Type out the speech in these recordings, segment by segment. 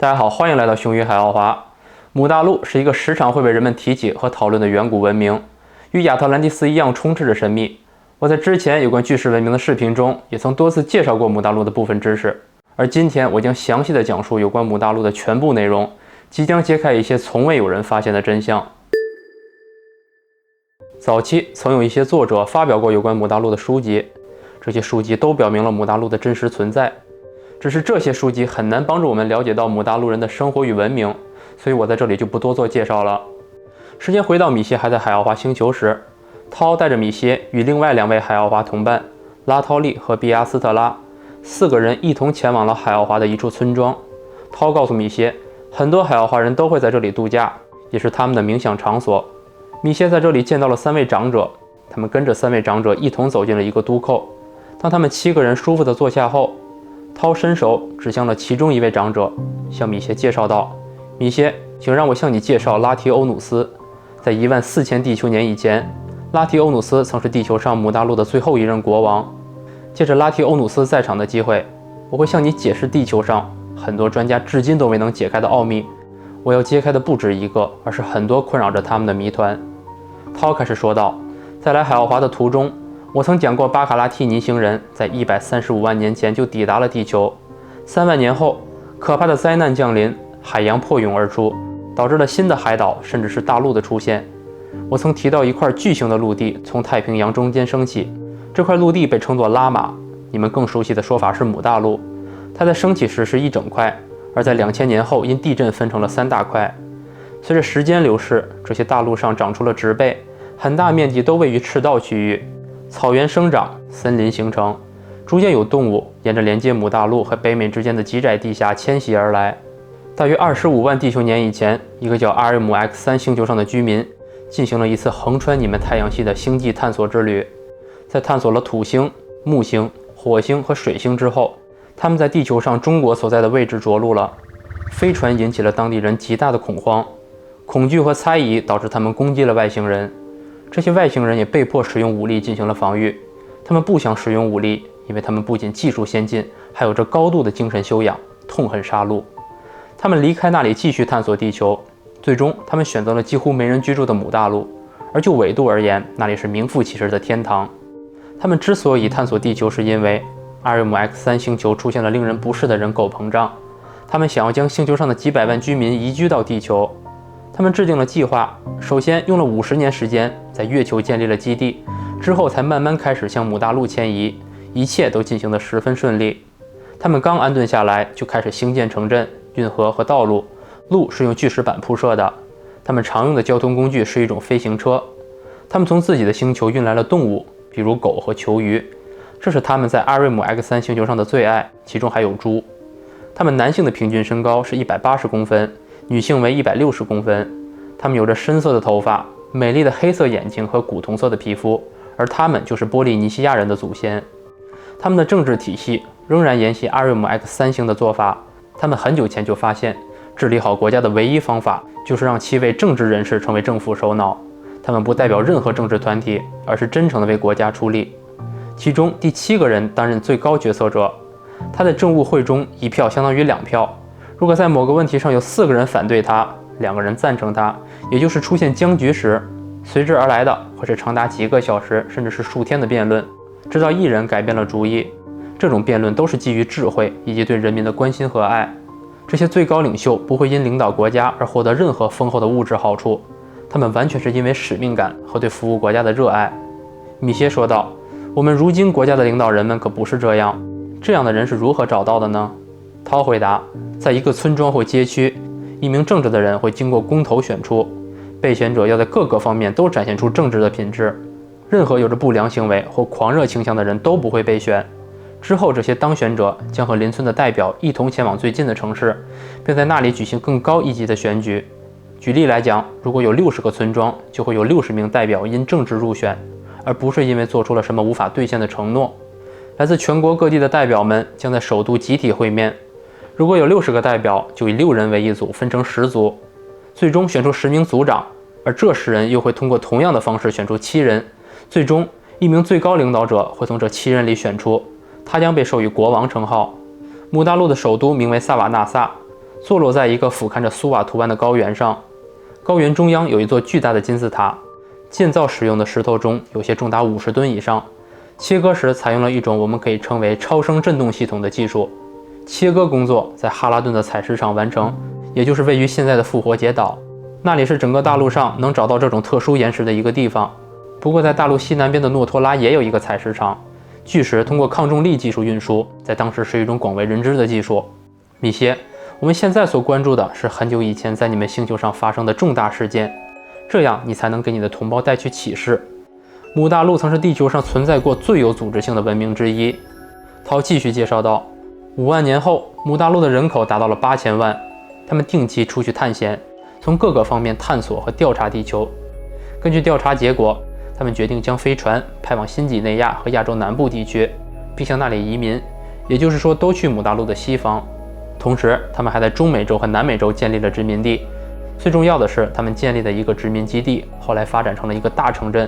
大家好，欢迎来到雄鱼海奥华。姆大陆是一个时常会被人们提起和讨论的远古文明，与亚特兰蒂斯一样充斥着神秘。我在之前有关巨石文明的视频中也曾多次介绍过姆大陆的部分知识，而今天我将详细的讲述有关姆大陆的全部内容，即将揭开一些从未有人发现的真相。早期曾有一些作者发表过有关姆大陆的书籍，这些书籍都表明了姆大陆的真实存在。只是这些书籍很难帮助我们了解到姆大陆人的生活与文明，所以我在这里就不多做介绍了。时间回到米歇还在海奥华星球时，涛带着米歇与另外2位海奥华同伴拉涛利和比亚斯特拉4个人一同前往了海奥华的一处村庄。涛告诉米歇，很多海奥华人都会在这里度假，也是他们的冥想场所。米歇在这里见到了3位长者，他们跟着3位长者一同走进了一个都扣。当他们7个人舒服地坐下后，涛伸手指向了其中一位长者，向米歇介绍道：米歇，请让我向你介绍拉提欧努斯。在14000地球年以前，拉提欧努斯曾是地球上姆大陆的最后一任国王。借着拉提欧努斯在场的机会，我会向你解释地球上很多专家至今都未能解开的奥秘。我要揭开的不止一个，而是很多困扰着他们的谜团。涛开始说道，在来海奥华的途中，我曾讲过巴卡拉提尼星人在135万年前就抵达了地球。3万年后，可怕的灾难降临，海洋破涌而出，导致了新的海岛甚至是大陆的出现。我曾提到一块巨型的陆地从太平洋中间升起，这块陆地被称作拉玛，你们更熟悉的说法是姆大陆。它在升起时是一整块，而在2000年后因地震分成了3大块。随着时间流逝，这些大陆上长出了植被，很大面积都位于赤道区域。草原生长，森林形成，逐渐有动物沿着连接姆大陆和北美之间的极窄地峡迁徙而来。大约25万地球年以前，一个叫 RMX3 星球上的居民进行了一次横穿你们太阳系的星际探索之旅。在探索了土星、木星、火星和水星之后，他们在地球上中国所在的位置着陆了。飞船引起了当地人极大的恐慌，恐惧和猜疑导致他们攻击了外星人。这些外星人也被迫使用武力进行了防御。他们不想使用武力，因为他们不仅技术先进，还有着高度的精神修养，痛恨杀戮。他们离开那里继续探索地球，最终他们选择了几乎没人居住的姆大陆，而就纬度而言，那里是名副其实的天堂。他们之所以探索地球，是因为 RMX3 星球出现了令人不适的人口膨胀，他们想要将星球上的几百万居民移居到地球。他们制定了计划，首先用了50年时间在月球建立了基地，之后才慢慢开始向姆大陆迁移，一切都进行得十分顺利。他们刚安顿下来，就开始兴建城镇、运河和道路，路是用巨石板铺设的。他们常用的交通工具是一种飞行车。他们从自己的星球运来了动物，比如狗和球鱼，这是他们在阿瑞姆 X3 星球上的最爱，其中还有猪。他们男性的平均身高是180公分，女性为160公分。他们有着深色的头发、美丽的黑色眼睛和古铜色的皮肤，而他们就是波利尼西亚人的祖先。他们的政治体系仍然沿袭阿瑞姆 X3 星的做法。他们很久前就发现，治理好国家的唯一方法就是让7位政治人士成为政府首脑。他们不代表任何政治团体，而是真诚地为国家出力。其中第7个人担任最高决策者，他在政务会中1票相当于2票。如果在某个问题上有4个人反对他，2个人赞成他，也就是出现僵局时，随之而来的会是长达几个小时甚至是数天的辩论，直到1人改变了主意。这种辩论都是基于智慧以及对人民的关心和爱。这些最高领袖不会因领导国家而获得任何丰厚的物质好处，他们完全是因为使命感和对服务国家的热爱。米歇说道，我们如今国家的领导人们可不是这样，这样的人是如何找到的呢？涛回答，在一个村庄或街区，一名正直的人会经过公投选出，备选者要在各个方面都展现出正直的品质，任何有着不良行为或狂热倾向的人都不会被选。之后这些当选者将和邻村的代表一同前往最近的城市，并在那里举行更高一级的选举。举例来讲，如果有60个村庄，就会有60名代表因政治入选，而不是因为做出了什么无法兑现的承诺。来自全国各地的代表们将在首都集体会面。如果有60个代表，就以6人为一组，分成10组，最终选出10名组长，而这10人又会通过同样的方式选出7人，最终一名最高领导者会从这7人里选出，他将被授予国王称号。姆大陆的首都名为萨瓦纳萨，坐落在一个俯瞰着苏瓦图湾的高原上。高原中央有一座巨大的金字塔，建造使用的石头中有些重达50吨以上。切割时采用了一种我们可以称为超声振动系统的技术。切割工作在哈拉顿的采石场完成，也就是位于现在的复活节岛。那里是整个大陆上能找到这种特殊岩石的一个地方。不过在大陆西南边的诺托拉也有一个采石场，巨石通过抗重力技术运输，在当时是一种广为人知的技术。米歇，我们现在所关注的是很久以前在你们星球上发生的重大事件，这样你才能给你的同胞带去启示。姆大陆曾是地球上存在过最有组织性的文明之一。涛继续介绍道，5万年后，姆大陆的人口达到了8000万，他们定期出去探险，从各个方面探索和调查地球。根据调查结果，他们决定将飞船派往新几内亚和亚洲南部地区，并向那里移民，也就是说都去姆大陆的西方。同时，他们还在中美洲和南美洲建立了殖民地。最重要的是，他们建立的一个殖民基地后来发展成了一个大城镇，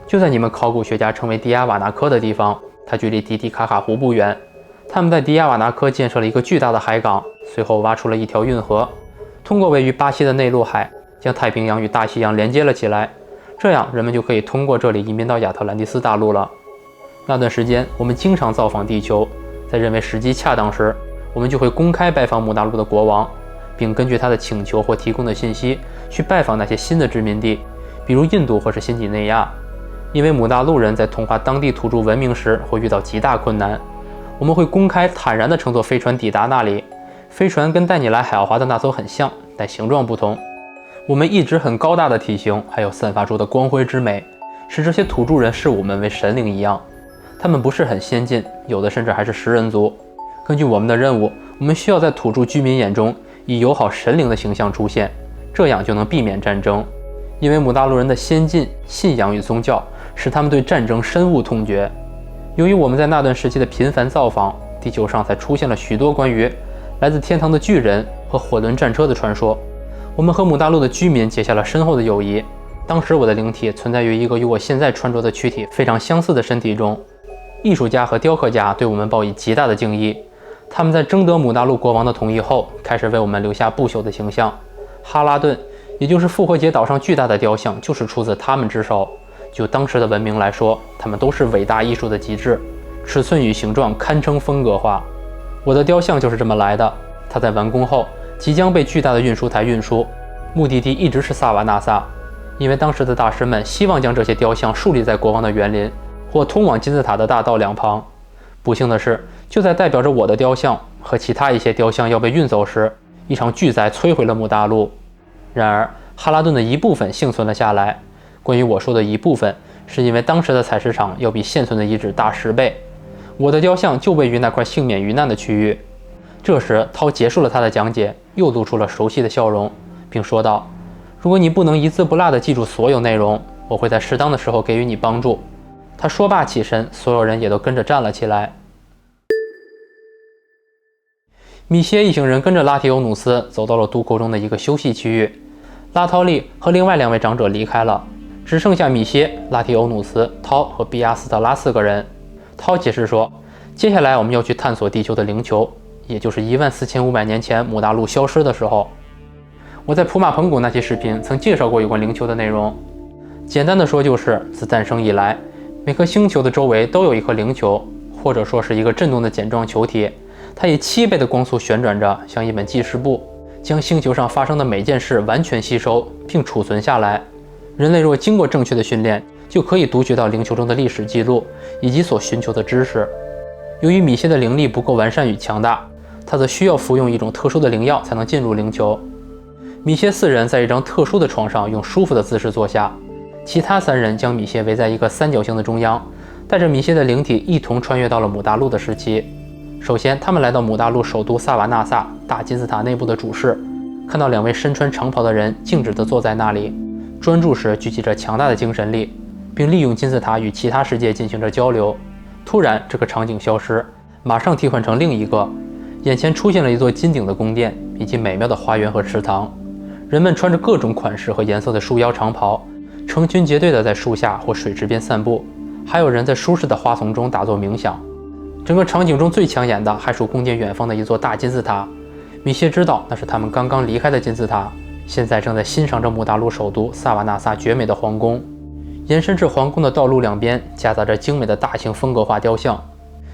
就在你们考古学家称为迪亚瓦纳科的地方，它距离提提卡卡湖不远。他们在迪亚瓦纳科建设了一个巨大的海港，随后挖出了一条运河，通过位于巴西的内陆海，将太平洋与大西洋连接了起来。这样，人们就可以通过这里移民到亚特兰蒂斯大陆了。那段时间，我们经常造访地球，在认为时机恰当时，我们就会公开拜访姆大陆的国王，并根据他的请求或提供的信息，去拜访那些新的殖民地，比如印度或是新几内亚。因为姆大陆人在同化当地土著文明时会遇到极大困难，我们会公开坦然地乘坐飞船抵达那里。飞船跟带你来海奥华的那艘很像，但形状不同。我们一直很高大的体型，还有散发出的光辉之美，使这些土著人视我们为神灵一样。他们不是很先进，有的甚至还是食人族。根据我们的任务，我们需要在土著居民眼中以友好神灵的形象出现，这样就能避免战争。因为姆大陆人的先进信仰与宗教使他们对战争深恶痛绝。由于我们在那段时期的频繁造访，地球上才出现了许多关于来自天堂的巨人和火轮战车的传说。我们和姆大陆的居民结下了深厚的友谊。当时我的灵体存在于一个与我现在穿着的躯体非常相似的身体中。艺术家和雕刻家对我们报以极大的敬意，他们在征得姆大陆国王的同意后，开始为我们留下不朽的形象。哈拉顿，也就是复活节岛上巨大的雕像，就是出自他们之手。就当时的文明来说，他们都是伟大艺术的极致，尺寸与形状堪称风格化。我的雕像就是这么来的。它在完工后即将被巨大的运输台运输，目的地一直是萨瓦纳萨，因为当时的大师们希望将这些雕像树立在国王的园林或通往金字塔的大道两旁。不幸的是，就在代表着我的雕像和其他一些雕像要被运走时，一场巨灾摧毁了姆大陆。然而，哈拉顿的一部分幸存了下来。关于我说的一部分，是因为当时的采石场要比现存的遗址大10倍。我的雕像就位于那块幸免于难的区域。这时，涛结束了他的讲解，又露出了熟悉的笑容，并说道：“如果你不能一字不落地记住所有内容，我会在适当的时候给予你帮助。”他说罢起身，所有人也都跟着站了起来。米歇一行人跟着拉提欧努斯走到了渡口中的一个休息区域。拉涛利和另外2位长者离开了，只剩下米歇、拉提欧努斯、涛和比亚斯特拉4个人。涛解释说，接下来我们要去探索地球的灵球，也就是14500年前姆大陆消失的时候。我在普马彭古那期视频曾介绍过有关灵球的内容。简单的说，就是自诞生以来，每颗星球的周围都有一颗灵球，或者说是一个震动的茧状球体，它以7倍的光速旋转着，像一本记事簿，将星球上发生的每件事完全吸收并储存下来。人类若经过正确的训练，就可以读取到灵球中的历史记录以及所寻求的知识。由于米歇的灵力不够完善与强大，他则需要服用一种特殊的灵药才能进入灵球。米歇4人在一张特殊的床上用舒服的姿势坐下，其他3人将米歇围在一个三角形的中央，带着米歇的灵体一同穿越到了姆大陆的时期。首先，他们来到姆大陆首都萨瓦纳萨大金字塔内部的主室，看到2位身穿长袍的人静止地坐在那里，专注时聚集着强大的精神力，并利用金字塔与其他世界进行着交流。突然，这个场景消失，马上替换成另一个，眼前出现了一座金顶的宫殿以及美妙的花园和池塘。人们穿着各种款式和颜色的束腰长袍，成群结队地在树下或水池边散步，还有人在舒适的花丛中打坐冥想。整个场景中最抢眼的还属宫殿远方的一座大金字塔，米歇知道那是他们刚刚离开的金字塔，现在正在欣赏着姆大陆首都萨瓦纳萨绝美的皇宫。延伸至皇宫的道路两边夹杂着精美的大型风格化雕像，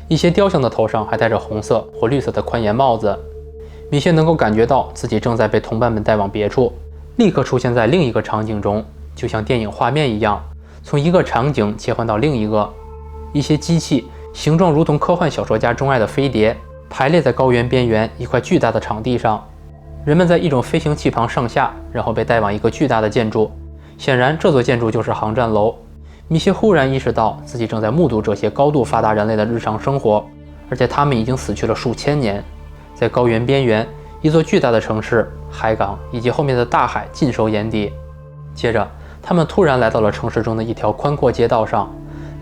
一些雕像的头上还戴着红色或绿色的宽檐帽子。米歇能够感觉到自己正在被同伴们带往别处，立刻出现在另一个场景中，就像电影画面一样，从一个场景切换到另一个。一些机器形状如同科幻小说家钟爱的飞碟，排列在高原边缘一块巨大的场地上。人们在一种飞行器旁上下，然后被带往一个巨大的建筑。显然，这座建筑就是航站楼。米歇忽然意识到自己正在目睹这些高度发达人类的日常生活，而且他们已经死去了数千年。在高原边缘，一座巨大的城市、海港以及后面的大海尽收眼底。接着，他们突然来到了城市中的一条宽阔街道上，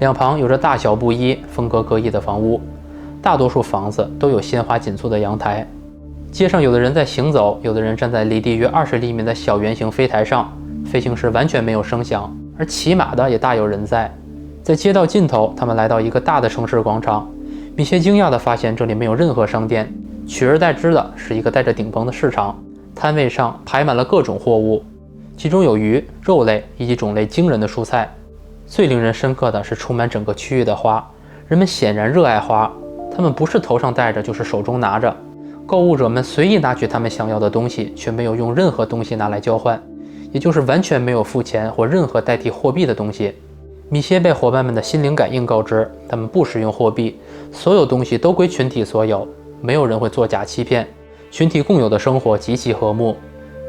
两旁有着大小不一、风格各异的房屋，大多数房子都有鲜花锦簇的阳台。街上有的人在行走，有的人站在离地约20厘米的小圆形飞台上，飞行时完全没有声响，而骑马的也大有人在。在街道尽头，他们来到一个大的城市广场。米歇惊讶地发现这里没有任何商店，取而代之的是一个带着顶棚的市场，摊位上排满了各种货物，其中有鱼、肉类以及种类惊人的蔬菜。最令人深刻的是充满整个区域的花，人们显然热爱花，他们不是头上戴着就是手中拿着。购物者们随意拿取他们想要的东西，却没有用任何东西拿来交换，也就是完全没有付钱或任何代替货币的东西。米歇被伙伴们的心灵感应告知，他们不使用货币，所有东西都归群体所有，没有人会作假欺骗，群体共有的生活极其和睦。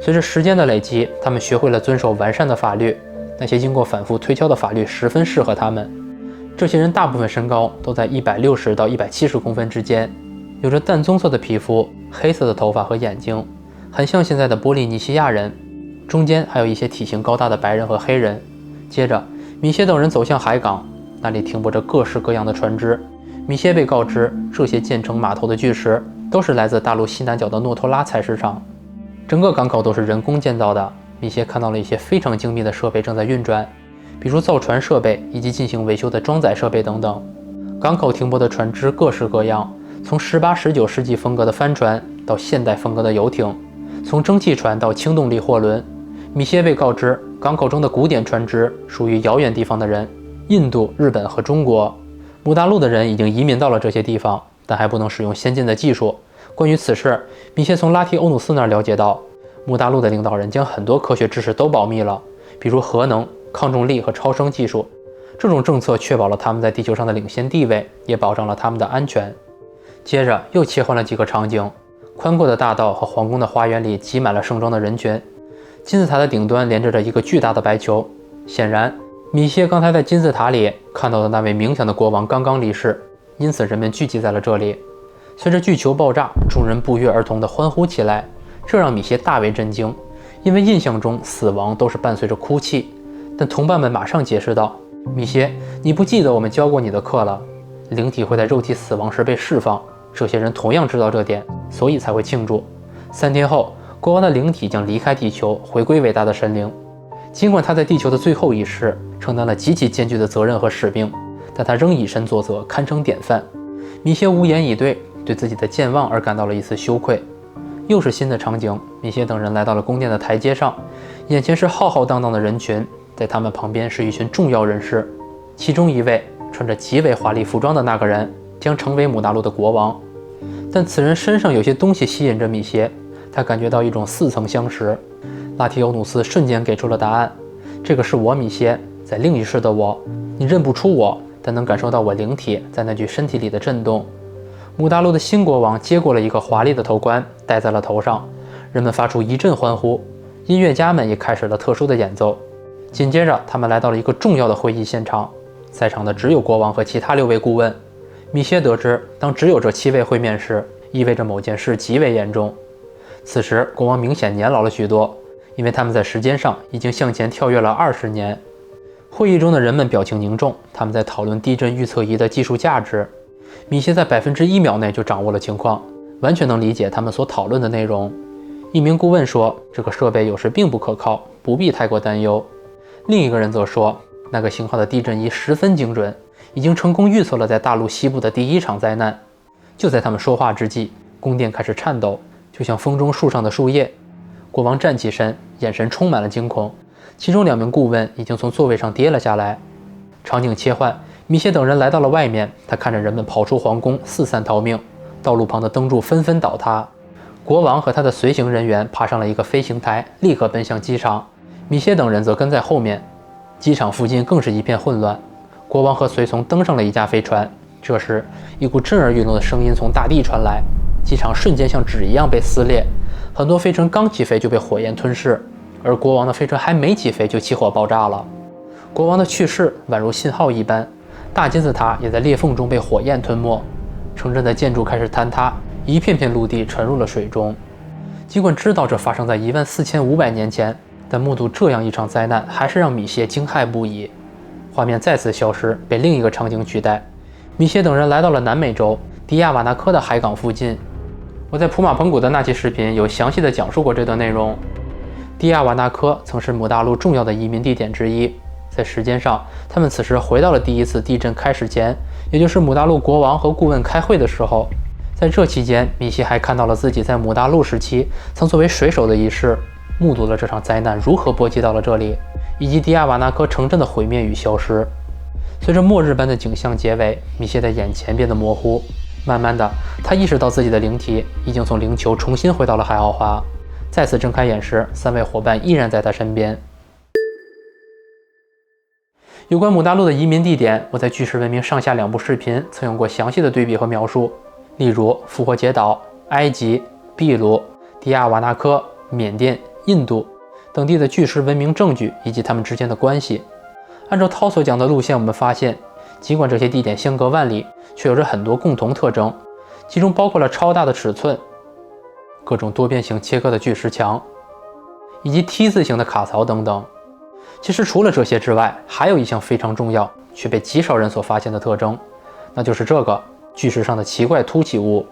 随着时间的累积，他们学会了遵守完善的法律，那些经过反复推敲的法律十分适合他们。这些人大部分身高都在160到170公分之间，有着淡棕色的皮肤、黑色的头发和眼睛，很像现在的波利尼西亚人。中间还有一些体型高大的白人和黑人。接着，米歇等人走向海港，那里停泊着各式各样的船只。米歇被告知，这些建成码头的巨石都是来自大陆西南角的诺托拉采石场，整个港口都是人工建造的。米歇看到了一些非常精密的设备正在运转，比如造船设备以及进行维修的装载设备等等。港口停泊的船只各式各样，从18、19世纪风格的帆船到现代风格的游艇，从蒸汽船到轻动力货轮。米歇被告知，港口中的古典船只属于遥远地方的人，印度、日本和中国。姆大陆的人已经移民到了这些地方，但还不能使用先进的技术。关于此事，米歇从拉提欧努斯那儿了解到，姆大陆的领导人将很多科学知识都保密了，比如核能、抗重力和超声技术。这种政策确保了他们在地球上的领先地位，也保障了他们的安全。接着又切换了几个场景，宽阔的大道和皇宫的花园里挤满了盛装的人群。金字塔的顶端连着着一个巨大的白球，显然米歇刚才在金字塔里看到的那位冥想的国王刚刚离世，因此人们聚集在了这里。随着巨球爆炸，众人不约而同地欢呼起来，这让米歇大为震惊，因为印象中死亡都是伴随着哭泣。但同伴们马上解释道，米歇，你不记得我们教过你的课了，灵体会在肉体死亡时被释放，这些人同样知道这点，所以才会庆祝。3天后，国王的灵体将离开地球，回归伟大的神灵。尽管他在地球的最后一世承担了极其艰巨的责任和使命，但他仍以身作则，堪称典范。米歇无言以对，对自己的健忘而感到了一丝羞愧。又是新的场景，米歇等人来到了宫殿的台阶上，眼前是浩浩荡荡的人群，在他们旁边是一群重要人士，其中一位穿着极为华丽服装的那个人将成为姆大陆的国王。但此人身上有些东西吸引着米歇，他感觉到一种似曾相识。拉提欧努斯瞬间给出了答案，这个是我米歇，在另一世的我，你认不出我，但能感受到我灵体在那具身体里的震动。姆大陆的新国王接过了一个华丽的头冠，戴在了头上，人们发出一阵欢呼，音乐家们也开始了特殊的演奏。紧接着，他们来到了一个重要的会议现场，在场的只有国王和其他6位顾问。米歇得知，当只有这7位会面时，意味着某件事极为严重。此时，国王明显年老了许多，因为他们在时间上已经向前跳跃了20年。会议中的人们表情凝重，他们在讨论地震预测仪的技术价值。米歇在1%秒内就掌握了情况，完全能理解他们所讨论的内容。一名顾问说，这个设备有时并不可靠，不必太过担忧。另一个人则说，那个型号的地震仪十分精准，已经成功预测了在大陆西部的第1场灾难。就在他们说话之际，宫殿开始颤抖，就像风中树上的树叶。国王站起身，眼神充满了惊恐，其中2名顾问已经从座位上跌了下来。场景切换，米歇等人来到了外面，他看着人们跑出皇宫，四散逃命，道路旁的灯柱纷纷倒塌。国王和他的随行人员爬上了一个飞行台，立刻奔向机场，米歇等人则跟在后面。机场附近更是一片混乱，国王和随从登上了一架飞船。这时，一股震耳欲聋的声音从大地传来，机场瞬间像纸一样被撕裂，很多飞船刚起飞就被火焰吞噬，而国王的飞船还没起飞就起火爆炸了。国王的去世宛如信号一般，大金字塔也在裂缝中被火焰吞没，城镇的建筑开始坍塌，一片片陆地沉入了水中。尽管知道这发生在14500年前，但目睹这样一场灾难还是让米歇惊骇不已。画面再次消失，被另一个场景取代。米歇等人来到了南美洲迪亚瓦纳科的海港附近。我在普马蓬古的那期视频有详细的讲述过这段内容。迪亚瓦纳科曾是姆大陆重要的移民地点之一，在时间上，他们此时回到了第一次地震开始前，也就是姆大陆国王和顾问开会的时候。在这期间，米歇还看到了自己在姆大陆时期曾作为水手的仪式，目睹了这场灾难如何波及到了这里，以及迪亚瓦纳科城镇的毁灭与消失。随着末日般的景象结尾，米歇的眼前变得模糊，慢慢的，他意识到自己的灵体已经从灵球重新回到了海奥华。再次睁开眼时，3位伙伴依然在他身边。有关姆大陆的移民地点，我在巨石文明上下2部视频曾有过详细的对比和描述，例如复活节岛、埃及、秘鲁、迪亚瓦纳科、缅甸、印度等地的巨石文明证据以及它们之间的关系。按照涛所讲的路线，我们发现，尽管这些地点相隔万里，却有着很多共同特征，其中包括了超大的尺寸、各种多边形切割的巨石墙，以及 T 字形的卡槽等等。其实除了这些之外，还有一项非常重要却被极少人所发现的特征，那就是这个巨石上的奇怪凸起物。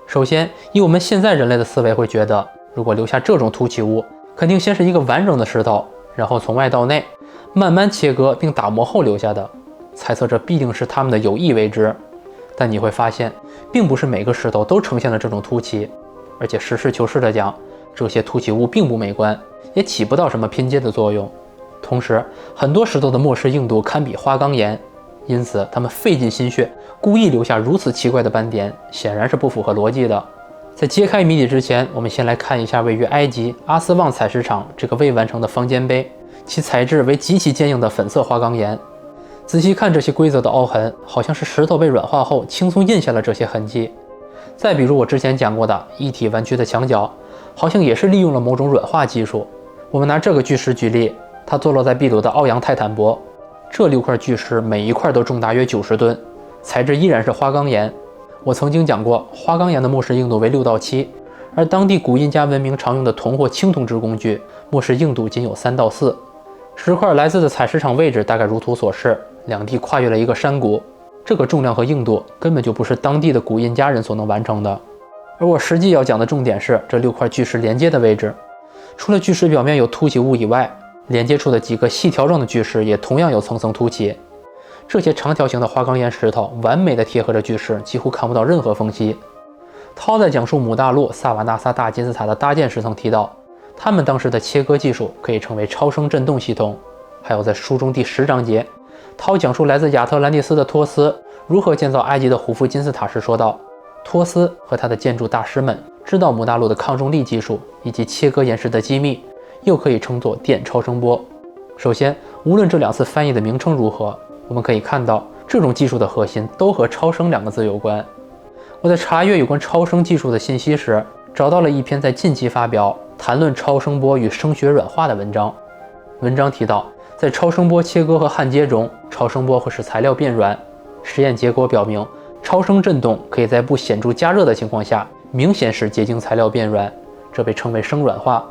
首先，以我们现在人类的思维会觉得，如果留下这种凸起物，肯定先是一个完整的石头，然后从外到内慢慢切割并打磨后留下的，猜测这必定是他们的有意为之。但你会发现，并不是每个石头都呈现了这种凸起，而且实事求是地讲，这些凸起物并不美观，也起不到什么拼接的作用。同时，很多石头的末世硬度堪比花岗岩，因此他们费尽心血，故意留下如此奇怪的斑点，显然是不符合逻辑的。在揭开谜底之前，我们先来看一下位于埃及阿斯旺采石场这个未完成的方尖碑，其材质为极其坚硬的粉色花岗岩。仔细看这些规则的凹痕，好像是石头被软化后轻松印下了这些痕迹。再比如我之前讲过的一体弯曲的墙角，好像也是利用了某种软化技术。我们拿这个巨石举例，它坐落在秘鲁的奥扬泰坦博，这6块巨石每一块都重大约90吨，材质依然是花岗岩。我曾经讲过，花岗岩的末世硬度为6到7，而当地古印加文明常用的铜或青铜制工具，末世硬度仅有3到4。石块来自的采石场位置大概如图所示，两地跨越了一个山谷，这个重量和硬度根本就不是当地的古印加人所能完成的。而我实际要讲的重点是这6块巨石连接的位置，除了巨石表面有凸起物以外，连接处的几个细条状的巨石也同样有层层凸起。这些长条形的花岗岩石头完美的贴合着巨石，几乎看不到任何缝隙。涛在讲述姆大陆萨瓦纳萨大金字塔的搭建时曾提到，他们当时的切割技术可以称为超声振动系统。还有在书中第10章节，涛讲述来自亚特兰蒂斯的托斯如何建造埃及的胡夫金字塔时说道，托斯和他的建筑大师们知道姆大陆的抗重力技术以及切割岩石的机密，又可以称作电超声波。首先，无论这2次翻译的名称如何，我们可以看到这种技术的核心都和超声2个字有关。我在查阅有关超声技术的信息时，找到了一篇在近期发表谈论超声波与声学软化的文章。文章提到，在超声波切割和焊接中，超声波会使材料变软。实验结果表明，超声振动可以在不显著加热的情况下，明显使结晶材料变软，这被称为声软化。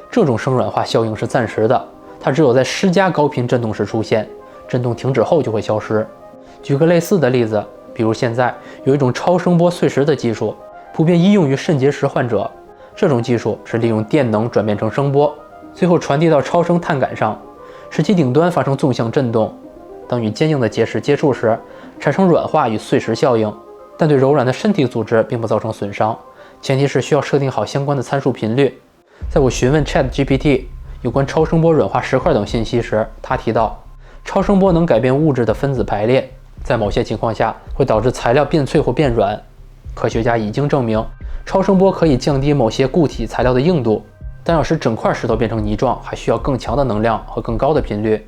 这种声软化效应是暂时的，它只有在施加高频振动时出现，振动停止后就会消失。举个类似的例子，比如现在有一种超声波碎石的技术，普遍应用于肾结石患者。这种技术是利用电能转变成声波，最后传递到超声碳杆上，使其顶端发生纵向振动。当与坚硬的结石接触时，产生软化与碎石效应，但对柔软的身体组织并不造成损伤，前提是需要设定好相关的参数频率。在我询问 ChatGPT 有关超声波软化石块等信息时，他提到超声波能改变物质的分子排列，在某些情况下会导致材料变脆或变软。科学家已经证明超声波可以降低某些固体材料的硬度，但要使整块石头变成泥状，还需要更强的能量和更高的频率。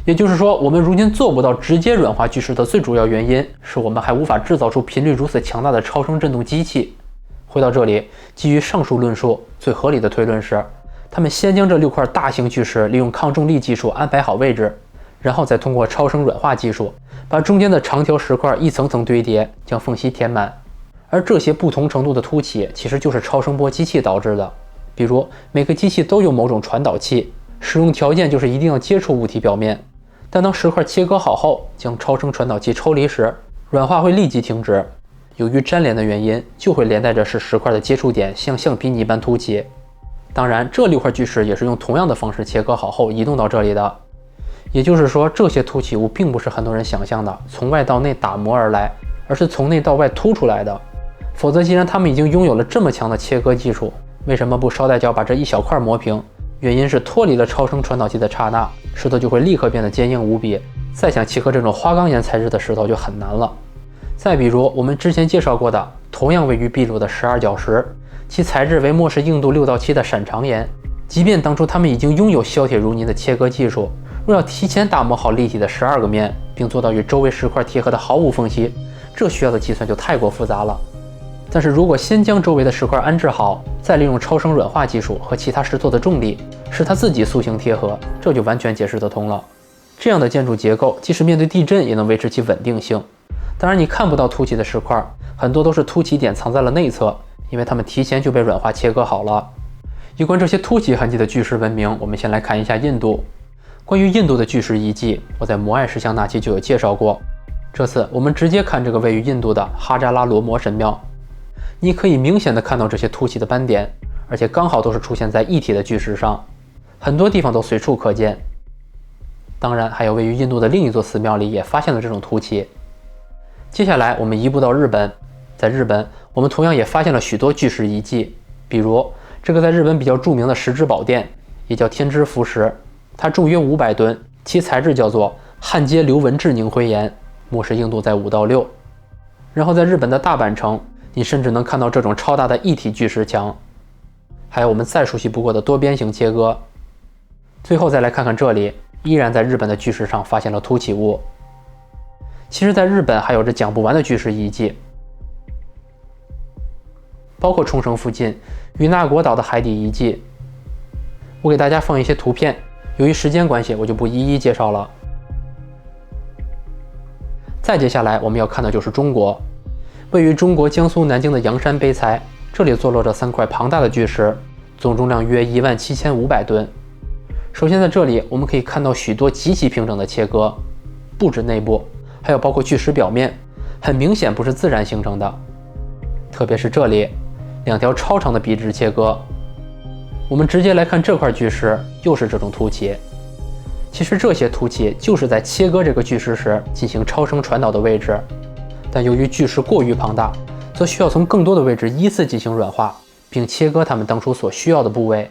也就是说，我们如今做不到直接软化巨石的最主要原因，是我们还无法制造出频率如此强大的超声振动机器。回到这里，基于上述论述，最合理的推论是，他们先将这6块大型巨石利用抗重力技术安排好位置，然后再通过超声软化技术，把中间的长条石块一层层堆叠，将缝隙填满。而这些不同程度的凸起，其实就是超声波机器导致的。比如，每个机器都有某种传导器，使用条件就是一定要接触物体表面。但当石块切割好后，将超声传导器抽离时，软化会立即停止。由于粘连的原因，就会连带着使石块的接触点像橡皮泥一般凸起。当然，这6块巨石也是用同样的方式切割好后移动到这里的。也就是说，这些凸起物并不是很多人想象的从外到内打磨而来，而是从内到外凸出来的。否则，既然他们已经拥有了这么强的切割技术，为什么不捎带脚把这一小块磨平？原因是脱离了超声传导器的刹那，石头就会立刻变得坚硬无比，再想契合这种花岗岩材质的石头就很难了。再比如我们之前介绍过的同样位于秘鲁的12角石，其材质为末世硬度6到7的闪长岩。即便当初他们已经拥有削铁如泥的切割技术，若要提前打磨好立体的12个面，并做到与周围石块贴合的毫无缝隙，这需要的计算就太过复杂了。但是如果先将周围的石块安置好，再利用超声软化技术和其他石头的重力，使它自己塑形贴合，这就完全解释得通了。这样的建筑结构，即使面对地震也能维持其稳定性。当然，你看不到凸起的石块，很多都是凸起点藏在了内侧，因为它们提前就被软化切割好了。有关这些凸起痕迹的巨石文明，我们先来看一下印度。关于印度的巨石遗迹，我在摩艾石像那期就有介绍过。这次我们直接看这个位于印度的哈扎拉罗摩神庙。你可以明显的看到这些凸起的斑点，而且刚好都是出现在一体的巨石上，很多地方都随处可见。当然，还有位于印度的另一座寺庙里也发现了这种凸起。接下来我们移步到日本，在日本我们同样也发现了许多巨石遗迹，比如这个在日本比较著名的石之宝殿，也叫天之福石，它重约500吨，其材质叫做焊接流纹质凝灰岩，末世硬度在5到6。然后在日本的大阪城，你甚至能看到这种超大的一体巨石墙，还有我们再熟悉不过的多边形切割。最后再来看看这里，依然在日本的巨石上发现了凸起物。其实在日本还有着讲不完的巨石遗迹，包括冲绳附近与那国岛的海底遗迹。我给大家放一些图片，由于时间关系我就不一一介绍了。再接下来我们要看的就是中国。位于中国江苏南京的阳山碑材，这里坐落着3块庞大的巨石，总重量约17500吨。首先在这里我们可以看到许多极其平整的切割，不止内部，还有包括巨石表面，很明显不是自然形成的。特别是这里2条超长的笔直切割。我们直接来看这块巨石，又是这种凸起。其实这些凸起就是在切割这个巨石时进行超声传导的位置。但由于巨石过于庞大，则需要从更多的位置依次进行软化，并切割它们当初所需要的部位。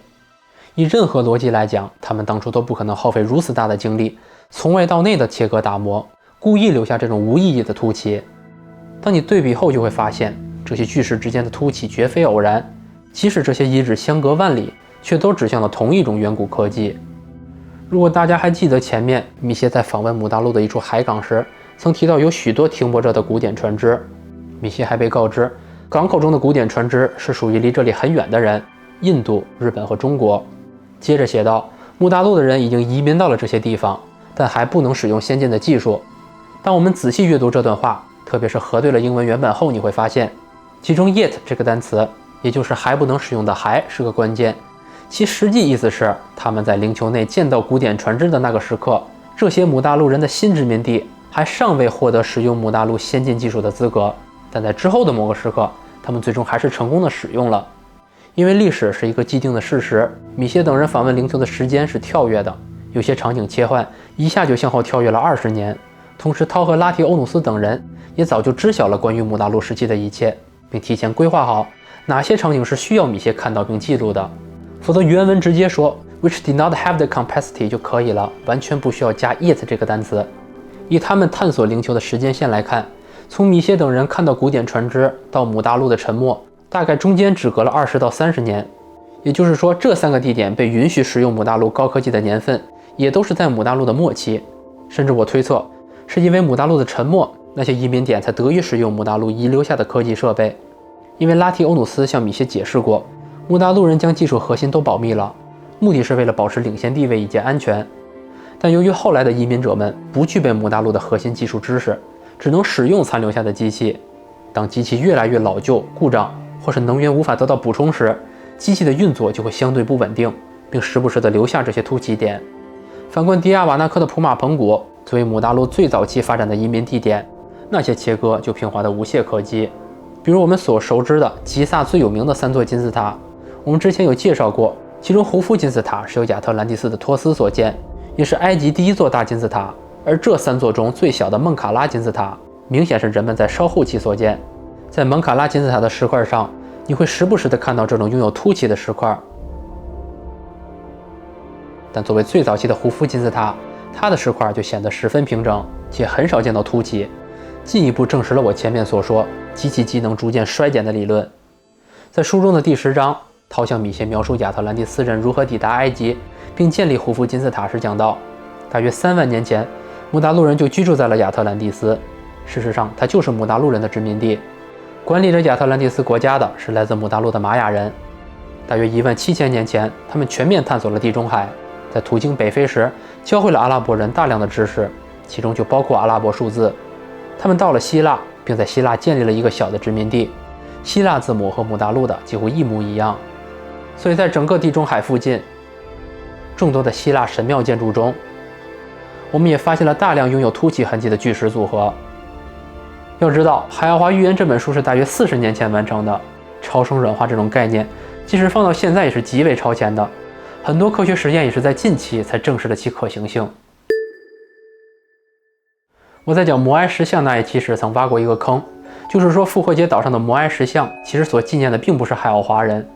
以任何逻辑来讲，他们当初都不可能耗费如此大的精力，从外到内的切割打磨，故意留下这种无意义的凸起。当你对比后，就会发现这些巨石之间的凸起绝非偶然，即使这些遗址相隔万里，却都指向了同一种远古科技。如果大家还记得前面米歇在访问姆大陆的一处海港时，曾提到有许多停泊着的古典船只，米歇还被告知，港口中的古典船只是属于离这里很远的人，印度、日本和中国。接着写道，姆大陆的人已经移民到了这些地方，但还不能使用先进的技术。当我们仔细阅读这段话，特别是核对了英文原本后，你会发现，其中 yet 这个单词，也就是还不能使用的还，是个关键。其实际意思是，他们在灵球内见到古典船只的那个时刻，这些姆大陆人的新殖民地还尚未获得使用姆大陆先进技术的资格，但在之后的某个时刻，他们最终还是成功的使用了。因为历史是一个既定的事实，米歇等人访问灵球的时间是跳跃的，有些场景切换一下就向后跳跃了20年。同时，涛和拉提欧努斯等人也早就知晓了关于姆大陆时期的一切，并提前规划好哪些场景是需要米歇看到并记录的，否则原文直接说 which did not have the capacity 就可以了，完全不需要加 it 这个单词。以他们探索灵球的时间线来看，从米歇等人看到古典船只到姆大陆的沉没，大概中间只隔了20到30年。也就是说，这3个地点被允许使用姆大陆高科技的年份，也都是在姆大陆的末期。甚至我推测，是因为姆大陆的沉没，那些移民点才得以使用姆大陆遗留下的科技设备。因为拉提欧努斯向米歇解释过，姆大陆人将技术核心都保密了，目的是为了保持领先地位以及安全。但由于后来的移民者们不具备姆大陆的核心技术知识，只能使用残留下的机器。当机器越来越老旧、故障，或是能源无法得到补充时，机器的运作就会相对不稳定，并时不时地留下这些突起点。反观迪亚瓦纳克的普马彭古，作为姆大陆最早期发展的移民地点，那些切割就平滑得无懈可击。比如我们所熟知的吉萨最有名的3座金字塔，我们之前有介绍过，其中胡夫金字塔是由亚特兰蒂斯的托斯所建，也是埃及第1座大金字塔。而这3座中最小的孟卡拉金字塔，明显是人们在稍后期所建。在蒙卡拉金字塔的石块上，你会时不时地看到这种拥有凸起的石块。但作为最早期的胡夫金字塔，它的石块就显得十分平整，且很少见到凸起，进一步证实了我前面所说机器机能逐渐衰减的理论。在书中的第10章，涛向米歇描述亚特兰蒂斯人如何抵达埃及并建立胡夫金字塔时讲到，大约3万年前，姆达陆人就居住在了亚特兰蒂斯。事实上，它就是姆达陆人的殖民地。管理着亚特兰蒂斯国家的是来自姆大陆的玛雅人。大约17000年前，他们全面探索了地中海，在途经北非时，教会了阿拉伯人大量的知识，其中就包括阿拉伯数字。他们到了希腊，并在希腊建立了一个小的殖民地。希腊字母和姆大陆的几乎一模一样，所以在整个地中海附近众多的希腊神庙建筑中，我们也发现了大量拥有凸起痕迹的巨石组合。要知道，《海奥华预言》这本书是大约40年前完成的，超声软化这种概念，即使放到现在也是极为超前的。很多科学实验也是在近期才证实了其可行性。我在讲摩埃石像那一期时曾挖过一个坑，就是说复活节岛上的摩埃石像其实所纪念的并不是海奥华人，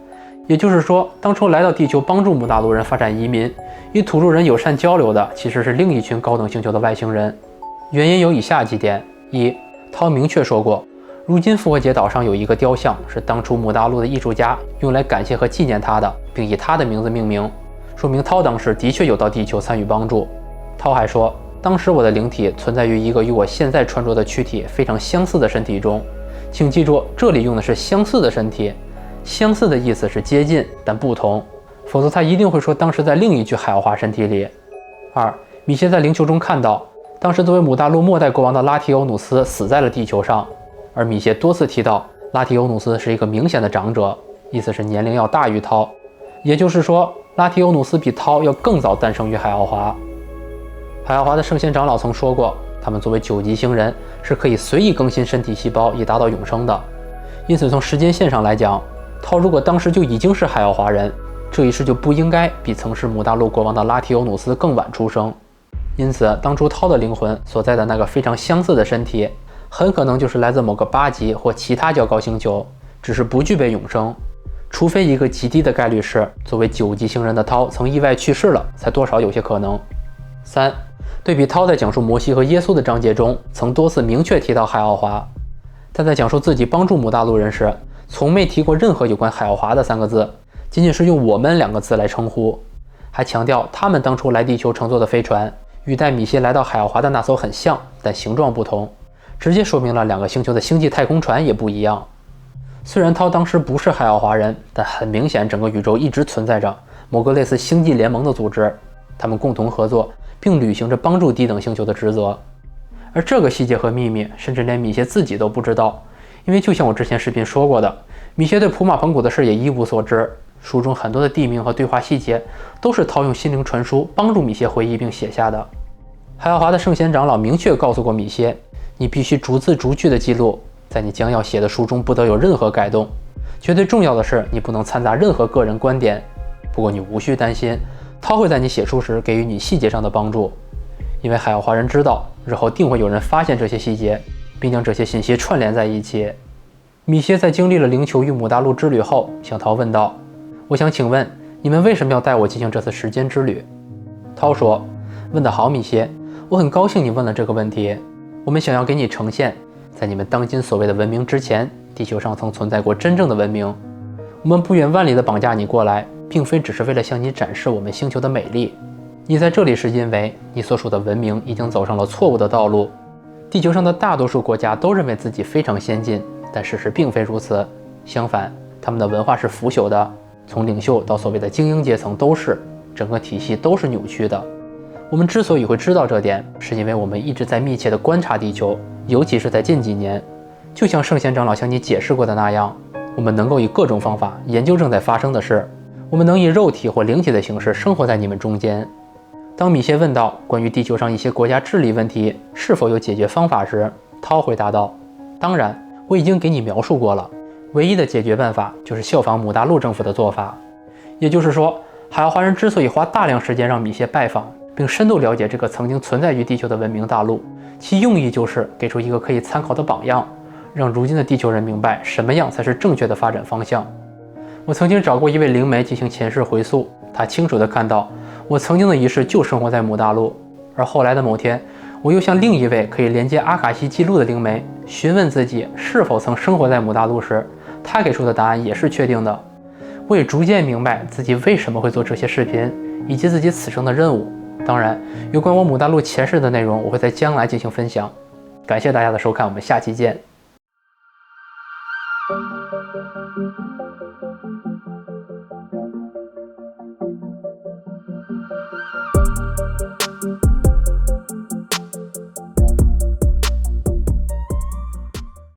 也就是说，当初来到地球帮助姆大陆人发展移民，与土著人友善交流的其实是另一群高等星球的外星人。原因有以下几点：一，涛明确说过，如今复活节岛上有一个雕像，是当初姆大陆的艺术家用来感谢和纪念他的，并以他的名字命名，说明涛当时的确有到地球参与帮助。涛还说，当时我的灵体存在于一个与我现在穿着的躯体非常相似的身体中，请记住，这里用的是相似的身体，相似的意思是接近但不同，否则他一定会说当时在另一具海奥华身体里。二，米歇在灵球中看到，当时作为姆大陆末代国王的拉提欧努斯死在了地球上，而米歇多次提到拉提欧努斯是一个明显的长者，意思是年龄要大于涛，也就是说，拉提欧努斯比涛要更早诞生于海奥华。海奥华的圣贤长老曾说过，他们作为9级星人是可以随意更新身体细胞以达到永生的，因此从时间线上来讲，涛如果当时就已经是海奥华人，这一世就不应该比曾是姆大陆国王的拉提欧努斯更晚出生。因此，当初涛的灵魂所在的那个非常相似的身体，很可能就是来自某个8级或其他较高星球，只是不具备永生。除非一个极低的概率是，作为9级星人的涛曾意外去世了，才多少有些可能。3. 对比涛在讲述摩西和耶稣的章节中，曾多次明确提到海奥华，但在讲述自己帮助姆大陆人时，从没提过任何有关海奥华的3个字，仅仅是用我们2个字来称呼，还强调他们当初来地球乘坐的飞船与带米歇来到海奥华的那艘很像，但形状不同，直接说明了2个星球的星际太空船也不一样。虽然涛当时不是海奥华人，但很明显整个宇宙一直存在着某个类似星际联盟的组织，他们共同合作并履行着帮助低等星球的职责。而这个细节和秘密甚至连米歇自己都不知道，因为就像我之前视频说过的，米歇对普马彭古的事也一无所知，书中很多的地名和对话细节都是涛用心灵传输帮助米歇回忆并写下的。海奥华的圣贤长老明确告诉过米歇，你必须逐字逐句的记录，在你将要写的书中不得有任何改动，绝对重要的是你不能掺杂任何个人观点。不过你无需担心，涛会在你写书时给予你细节上的帮助，因为海奥华人知道日后定会有人发现这些细节，并将这些信息串联在一起。米歇在经历了灵球与姆大陆之旅后，向涛问道：“我想请问，你们为什么要带我进行这次时间之旅？”涛说：“问得好，米歇，我很高兴你问了这个问题。我们想要给你呈现，在你们当今所谓的文明之前，地球上曾存在过真正的文明。我们不远万里地绑架你过来，并非只是为了向你展示我们星球的美丽。你在这里是因为你所属的文明已经走上了错误的道路。地球上的大多数国家都认为自己非常先进，但事实并非如此。相反，他们的文化是腐朽的，从领袖到所谓的精英阶层都是，整个体系都是扭曲的。我们之所以会知道这点，是因为我们一直在密切地观察地球，尤其是在近几年。就像圣贤长老向你解释过的那样，我们能够以各种方法研究正在发生的事，我们能以肉体或灵体的形式生活在你们中间。当米歇问到关于地球上一些国家治理问题是否有解决方法时，涛回答道：“当然，我已经给你描述过了。唯一的解决办法就是效仿姆大陆政府的做法。也就是说，海奥华人之所以花大量时间让米歇拜访，并深度了解这个曾经存在于地球的文明大陆，其用意就是给出一个可以参考的榜样，让如今的地球人明白什么样才是正确的发展方向。我曾经找过一位灵媒进行前世回溯，他清楚地看到我曾经的一世就生活在姆大陆，而后来的某天，我又向另一位可以连接阿卡西记录的灵媒询问自己是否曾生活在姆大陆时，他给出的答案也是确定的。我也逐渐明白自己为什么会做这些视频，以及自己此生的任务。当然，有关我姆大陆前世的内容，我会在将来进行分享。感谢大家的收看，我们下期见。